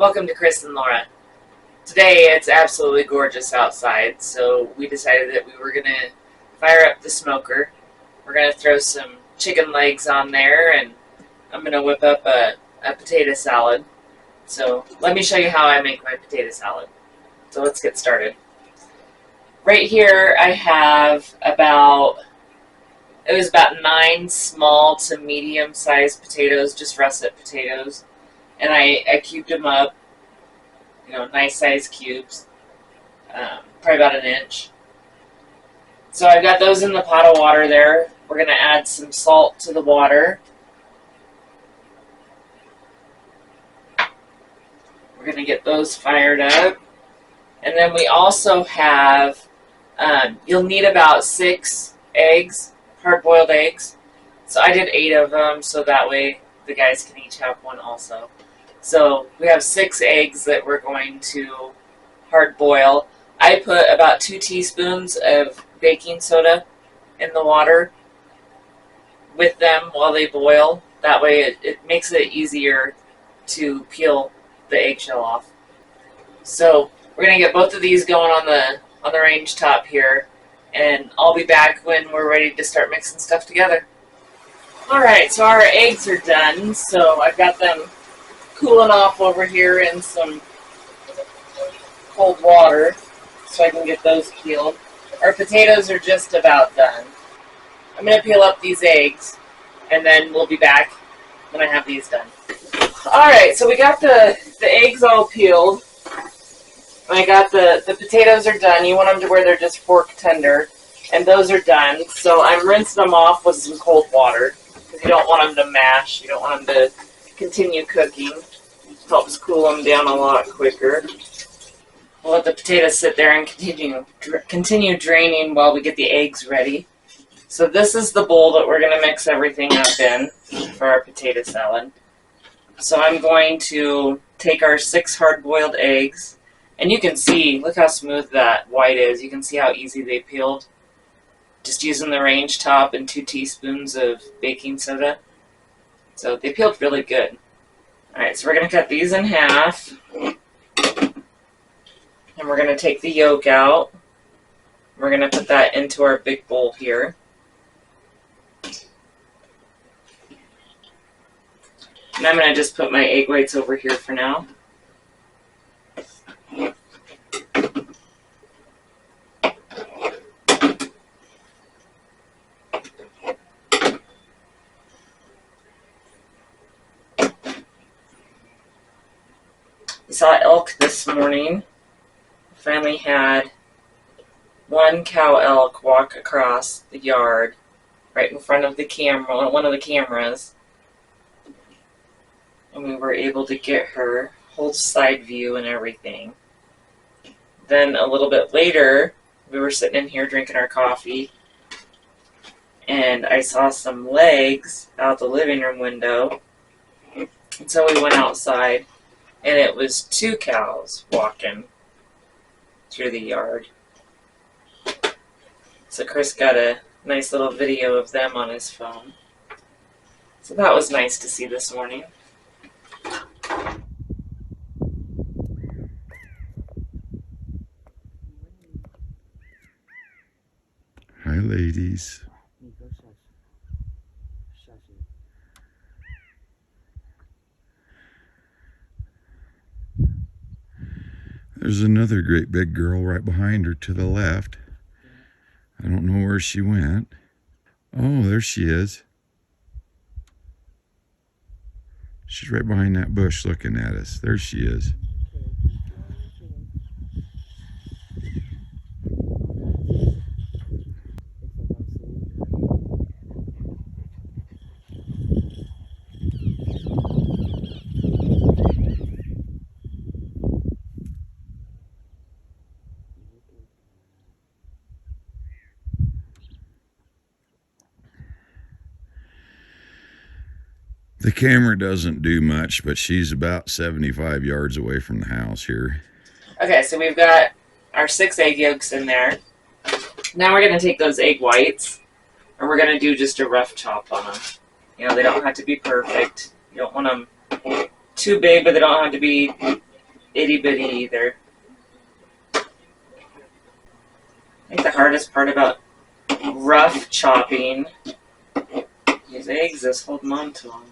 Welcome to Chris and Laura. Today it's absolutely gorgeous outside, so we decided that we were going to fire up the smoker. We're going to throw some chicken legs on there, and I'm going to whip up a potato salad. So let me show you how I make my potato salad. So let's get started. Right here I have about 9 small to medium sized potatoes, just russet potatoes. And I cubed them up, nice size cubes, probably about an inch. So I've got those in the pot of water there. We're going to add some salt to the water. We're going to get those fired up. And then we also have, you'll need about 6 eggs, hard-boiled eggs. So I did 8 of them, so that way the guys can each have one also. So we have 6 eggs that we're going to hard boil. I put about 2 teaspoons of baking soda in the water with them while they boil. That way it makes it easier to peel the eggshell off. So we're going to get both of these going on the range top here, and I'll be back when we're ready to start mixing stuff together. Alright, so our eggs are done, so I've got them cooling off over here in some cold water so I can get those peeled. Our potatoes are just about done. I'm going to peel up these eggs, and then we'll be back when I have these done. Alright, so we got the eggs all peeled. I got the potatoes are done. You want them to where they're just fork tender, and those are done. So I'm rinsing them off with some cold water because you don't want them to mash. You don't want them to continue cooking. Helps cool them down a lot quicker. We'll let the potatoes sit there and continue draining while we get the eggs ready. So this is the bowl that we're going to mix everything up in for our potato salad. So I'm going to take our 6 hard-boiled eggs, and you can see, look how smooth that white is. You can see how easy they peeled. Just using the range top and 2 teaspoons of baking soda. So they peeled really good. Alright, so we're going to cut these in half, and we're going to take the yolk out. We're going to put that into our big bowl here. And I'm going to just put my egg whites over here for now. We saw elk this morning. Finally had one cow elk walk across the yard right in front of the camera, one of the cameras. And we were able to get her whole side view and everything. Then a little bit later, we were sitting in here drinking our coffee, and I saw some legs out the living room window. And so we went outside, and it was 2 cows walking through the yard. So Chris got a nice little video of them on his phone. So that was nice to see this morning. Hi, ladies. There's another great big girl right behind her to the left. I don't know where she went. Oh, there she is. She's right behind that bush looking at us. There she is. The camera doesn't do much, but she's about 75 yards away from the house here. Okay, so we've got our 6 egg yolks in there. Now we're going to take those egg whites, and we're going to do just a rough chop on them. They don't have to be perfect. You don't want them too big, but they don't have to be itty bitty either. I think the hardest part about rough chopping these eggs is holding on to them.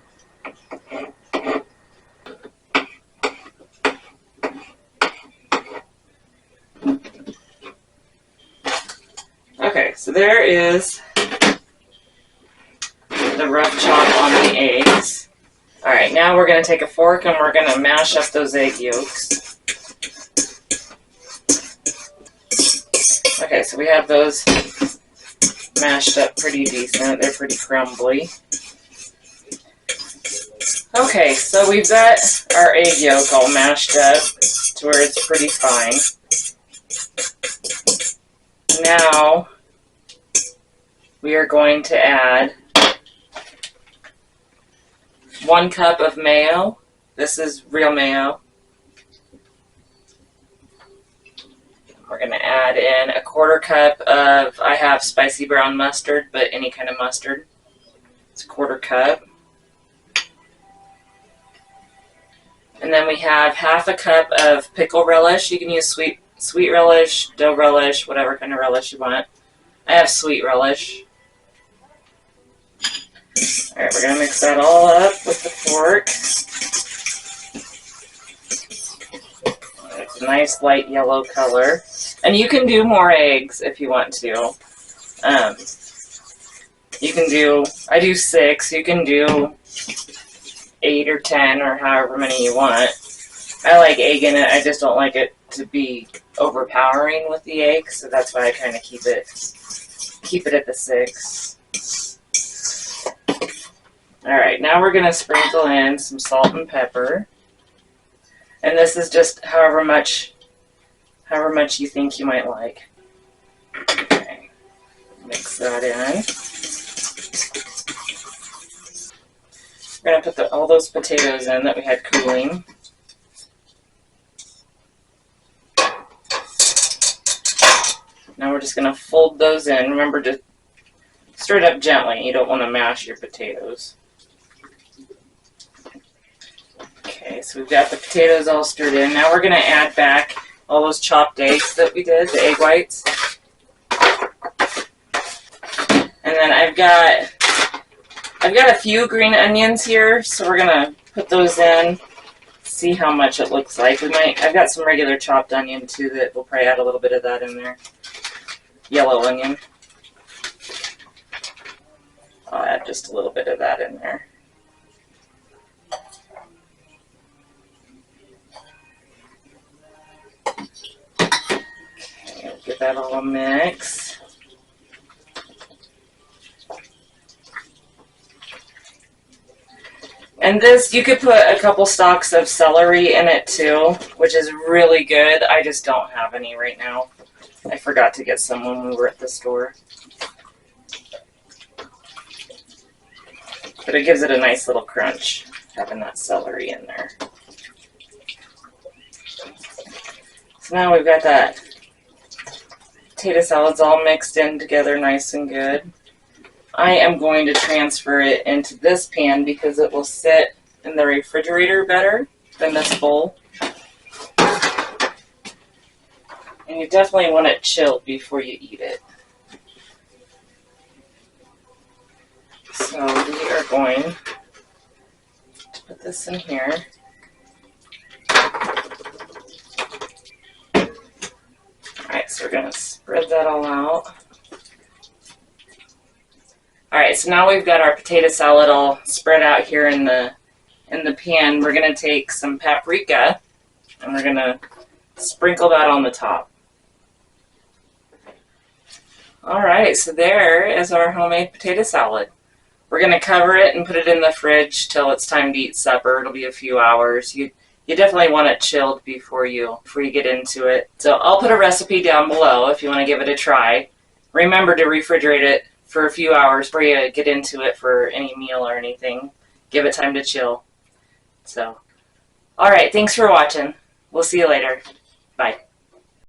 Okay, so there is the rough chop on the eggs. Alright, now we're going to take a fork and we're going to mash up those egg yolks. Okay, so we have those mashed up pretty decent. They're pretty crumbly. Okay, so we've got our egg yolk all mashed up to where it's pretty fine. Now we are going to add 1 cup of mayo. This is real mayo. We're going to add in a 1/4 cup of, I have spicy brown mustard, but any kind of mustard. It's a 1/4 cup. And then we have 1/2 cup of pickle relish. You can use sweet relish, dill relish, whatever kind of relish you want. I have sweet relish. Alright, we're going to mix that all up with the fork. It's a nice light yellow color. And you can do more eggs if you want to. You can do, I do 6, you can do 8 or 10 or however many you want. I like egg in it, I just don't like it to be overpowering with the egg, so that's why I kind of keep it at the 6. Alright, now we're going to sprinkle in some salt and pepper. And this is just however much you think you might like. Okay, mix that in. We're going to put all those potatoes in that we had cooling. Now we're just going to fold those in. Remember to stir it up gently. You don't want to mash your potatoes. Okay, so we've got the potatoes all stirred in. Now we're going to add back all those chopped eggs that we did, the egg whites. And then I've got a few green onions here, so we're going to put those in, see how much it looks like. I've got some regular chopped onion too that we'll probably add a little bit of that in there. Yellow onion. I'll add just a little bit of that in there. Okay, we'll get that all mixed. And this, you could put a couple stalks of celery in it too, which is really good. I just don't have any right now. I forgot to get some when we were at the store. But it gives it a nice little crunch, having that celery in there. So now we've got that potato salads all mixed in together nice and good. I am going to transfer it into this pan because it will sit in the refrigerator better than this bowl. And you definitely want it chilled before you eat it. So we are going to put this in here. Alright, so we're going to spread that all out. Alright, so now we've got our potato salad all spread out here in the pan. We're going to take some paprika and we're going to sprinkle that on the top. Alright, so there is our homemade potato salad. We're going to cover it and put it in the fridge till it's time to eat supper. It'll be a few hours. You definitely want it chilled before you get into it. So I'll put a recipe down below if you want to give it a try. Remember to refrigerate it for a few hours before you get into it for any meal or anything. Give it time to chill. So, alright, thanks for watching. We'll see you later. Bye.